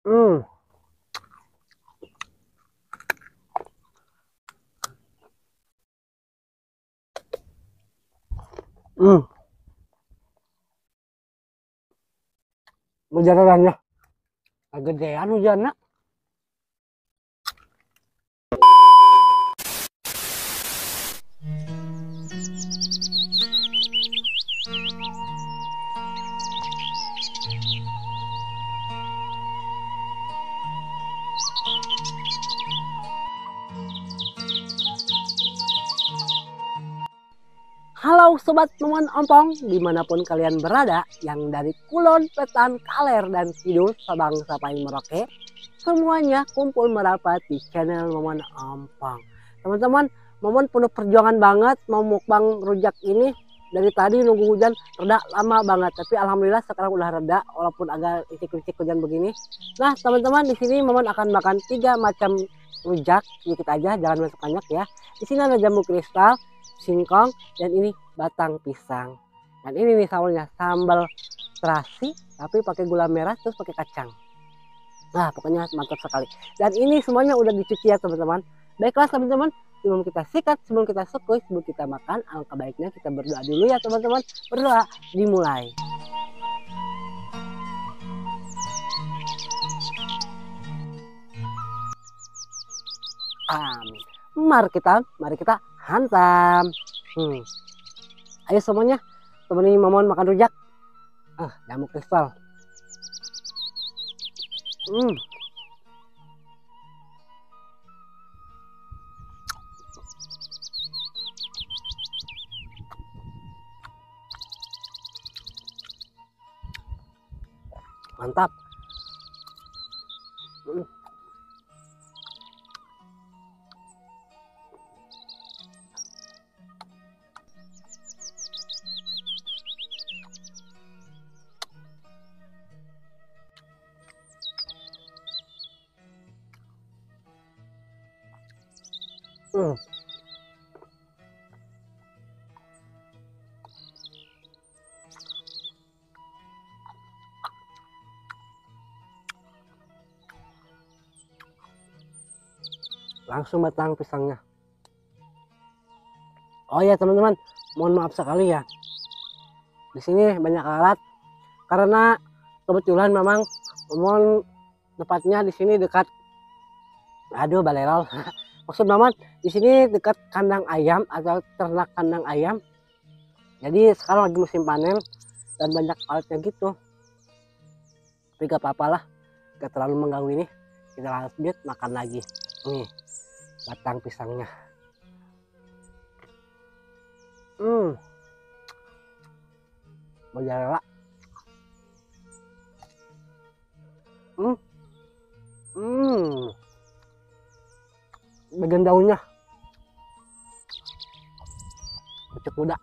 Hmm. Hmm. Hujan kegedean hujannya. Halo Sobat Momon Ompong, dimanapun kalian berada, yang dari Kulon, Wetan, Kaler, dan Kidul, Sabang, Sampai Merauke, semuanya kumpul merapat di channel Momon Ompong. Teman-teman, Momon penuh perjuangan banget mau mukbang rujak ini. Dari tadi nunggu hujan, reda lama banget. Tapi alhamdulillah sekarang udah reda, walaupun agak licik-licik hujan begini. Nah teman-teman, di sini Momon akan makan 3 macam rujak, sedikit aja, jangan masuk banyak ya. Di sini ada jambu kristal, singkong, dan ini batang pisang. Dan ini nih sambelnya, sambal terasi tapi pakai gula merah terus pakai kacang. Nah pokoknya mantap sekali. Dan ini semuanya udah dicuci ya teman-teman. Baiklah teman-teman, sebelum kita sikat, sebelum kita sekui, sebelum kita makan, alangkah baiknya kita berdoa dulu ya teman-teman. Berdoa dimulai. Amin. Mari kita hantam. Ayo semuanya, temani Momon makan rujak. Jamu kristal. Hmm. Mantap. Hmm. Hmm. Langsung batang pisangnya. Oh ya teman-teman, mohon maaf sekali ya. Di sini banyak alat karena kebetulan memang mohon tepatnya di sini dekat, aduh balerol. Maksud Maman di sini dekat kandang ayam atau ternak kandang ayam. Jadi sekarang lagi musim panen dan banyak alatnya gitu. Tapi gak apa-apa lah, gak terlalu mengganggu ini. Kita lanjut makan lagi. Nih, batang pisangnya. Mozzarella. Hmm. Hmm. Bagian daunnya, pucuk kuda.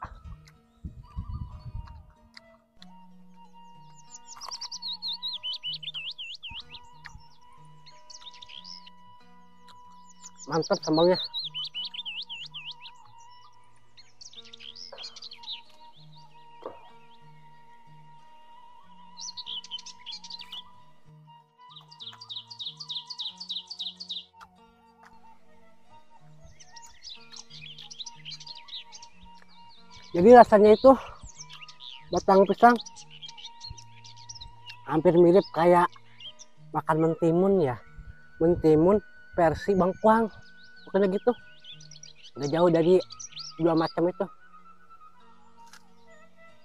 Mantap sambalnya. Jadi rasanya itu batang pisang hampir mirip kayak makan mentimun ya. Mentimun versi bengkuang. Pokoknya gitu. Gak jauh dari dua macam itu.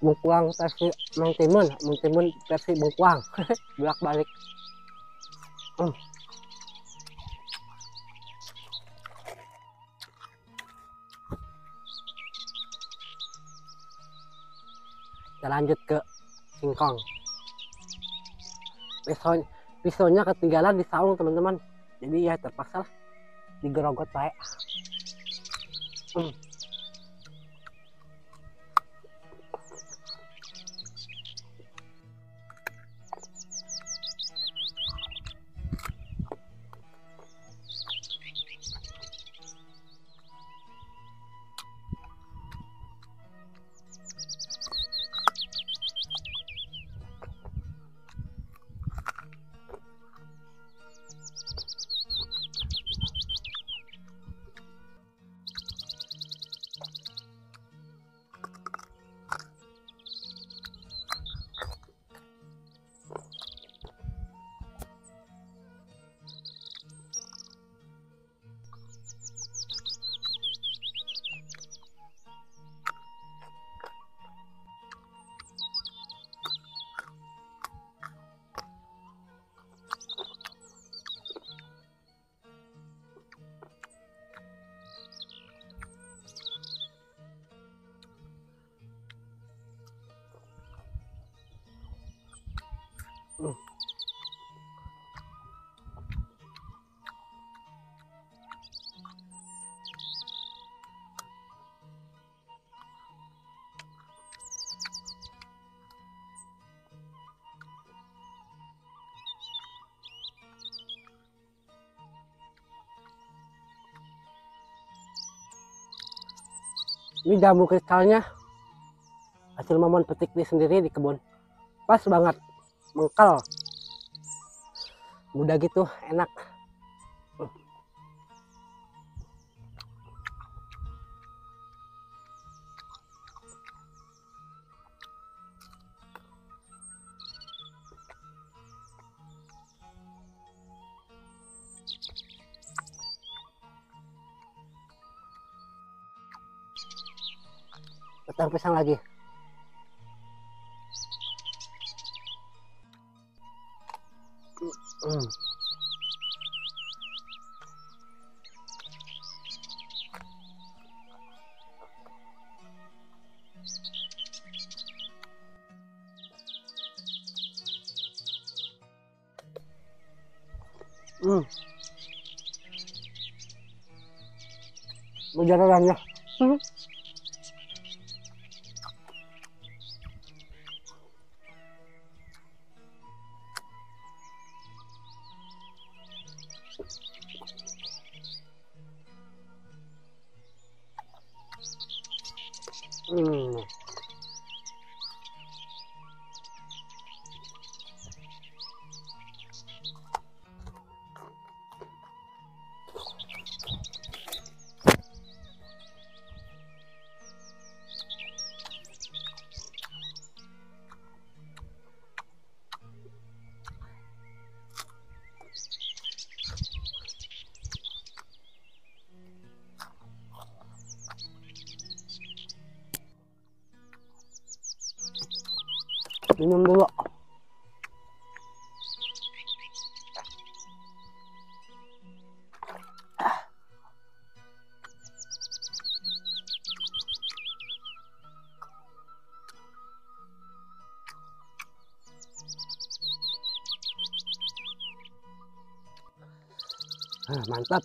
Bengkuang versi mentimun, mentimun versi bengkuang. Bolak balik. Kita lanjut ke singkong. Pisaunya ketinggalan di saung teman-teman. Jadi ya terpaksa lah digerogot baik. Ini jambu kristalnya hasil Momon petik sendiri di kebun. Pas banget, mengkal, mudah gitu, enak. Batang pisang lagi. Hmm. Berjalannya. Minum dulu. Mantap.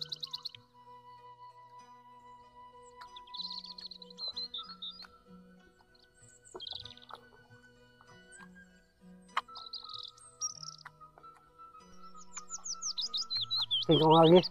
Singkong lagi.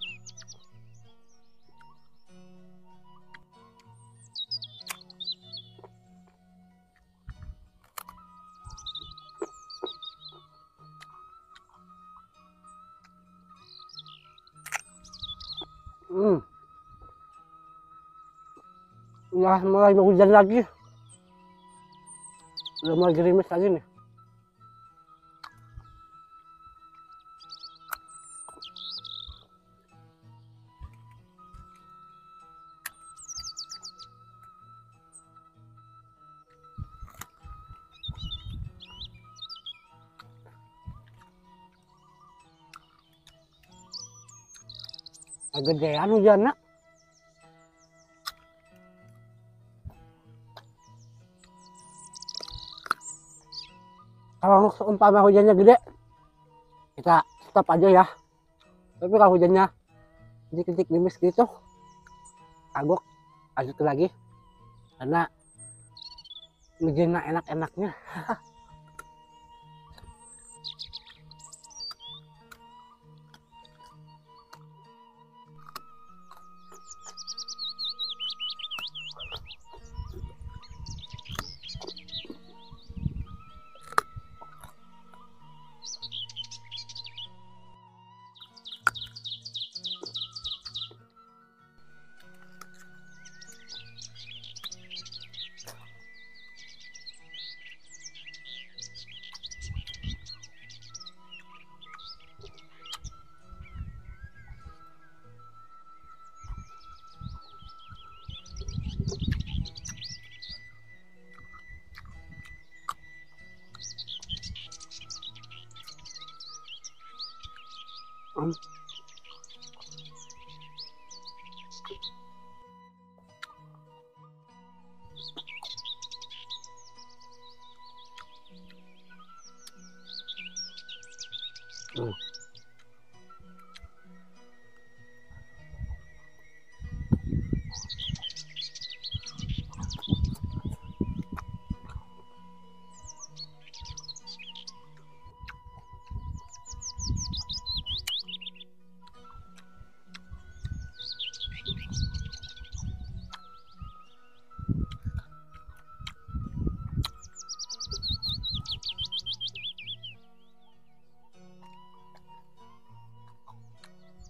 Udah mulai hujan lagi. Udah mulai gerimis lagi nih. Agak gedean hujannya. Kalau seumpama hujannya gede, kita stop aja ya. Tapi kalau hujannya dikit-dikit gerimis gitu, kagok lanjut lagi. Karena ngejena enak-enaknya. Hmm.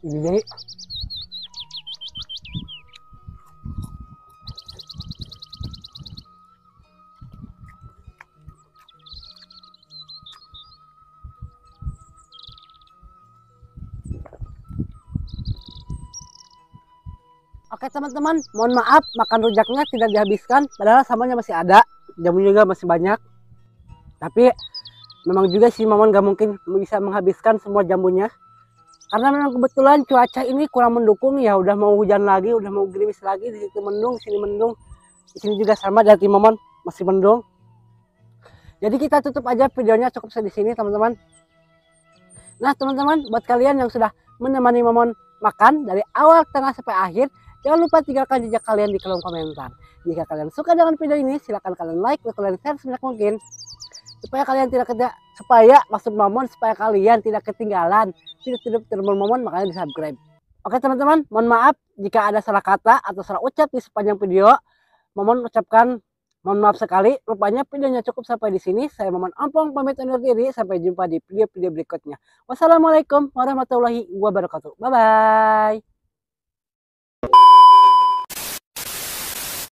Jadi oke teman-teman, mohon maaf makan rujaknya tidak dihabiskan, padahal sambalnya masih ada, jamu juga masih banyak. Tapi memang juga si Mamon gak mungkin bisa menghabiskan semua jambunya, karena memang kebetulan cuaca ini kurang mendukung ya. Udah mau hujan lagi, udah mau gerimis lagi, di situ mendung, di sini mendung, di sini juga sama dari Mamon masih mendung. Jadi kita tutup aja videonya, cukup sampai di sini teman-teman. Nah teman-teman, buat kalian yang sudah menemani Mamon makan dari awal, tengah sampai akhir, jangan lupa tinggalkan jejak kalian di kolom komentar. Jika kalian suka dengan video ini, silahkan kalian like dan kalian share sebanyak mungkin, supaya kalian supaya kalian tidak ketinggalan tidak Momon, makanya di subscribe. Oke teman-teman, mohon maaf jika ada salah kata atau salah ucap di sepanjang video. Momon ucapkan mohon maaf sekali. Rupanya videonya cukup sampai di sini. Saya Momon Ampong pamit undur diri. Sampai jumpa di video-video berikutnya. Wassalamualaikum warahmatullahi wabarakatuh. Bye bye.